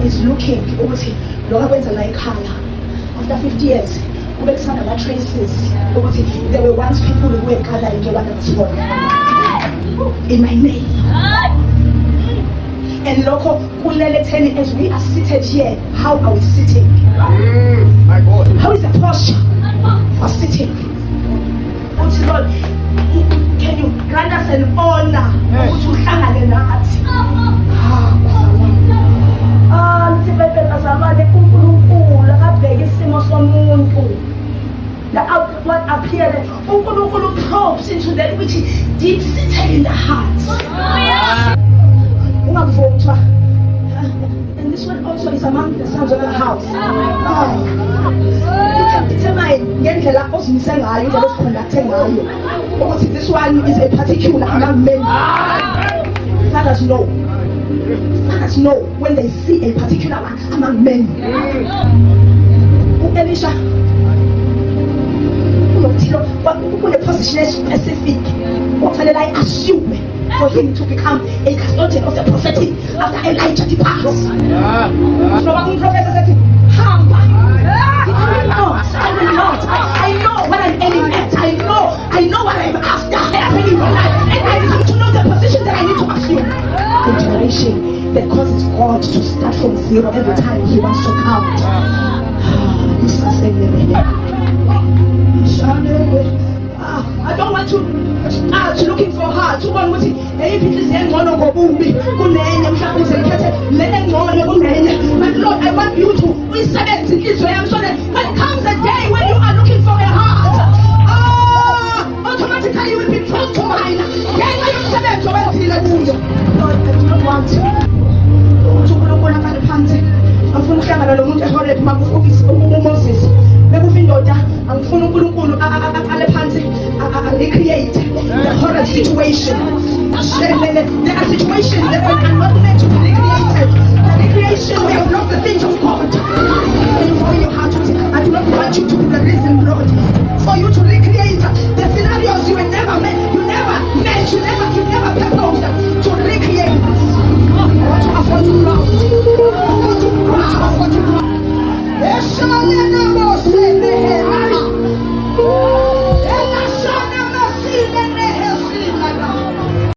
is looking ukuthi lokho akwenza la ekhaya after 50 years kube kusana ama-traces ukuthi there were once people who were gathering together in my name. And lokho kulele ekutheni as we are seated here, how are we sitting? My God. How is the posture of sitting? Uthi Lord, can you grant us an honor ukuthi uhlangane nathi? Lithi bebe bazalwane uNkulunkulu akabheka isimo somuntu. The outward appearance, uNkulunkulu probes into that which is deep seated in the heart. Ungavutha. And this one also is among the sons of the house. You can determine ngendlela ozimise ngayo, indlela oziconducte ngayo, ukuthi this one is a particular among men. Fathers know. Fathers know when they see a particular one among men. Elisha, kune position specific, okufanele I assume for him to become a custodian of the prophetic after Elijah departs. So one prophet said, Hamba. I will not. I know what I'm aiming at. I know what I'm after happening in my life. And I need to know the position that I need to assume. A generation that causes God to start from zero every time he wants to count. I don't want to looking for her to one with it. But Lord, I want you to reset Israel so that when comes a day when you are looking for a heart, automatically you will be drawn to mine. Lord, I do not want to angifuna ukuhlangana nomuntu eholeth makufokisi uMoses bekufindoda angifuna uNkulunkulu ale phansi create the horror situation. There are situations that are not meant to be recreated. The recreation we have lost the things of God. And for your heart, I do not want you to be the reason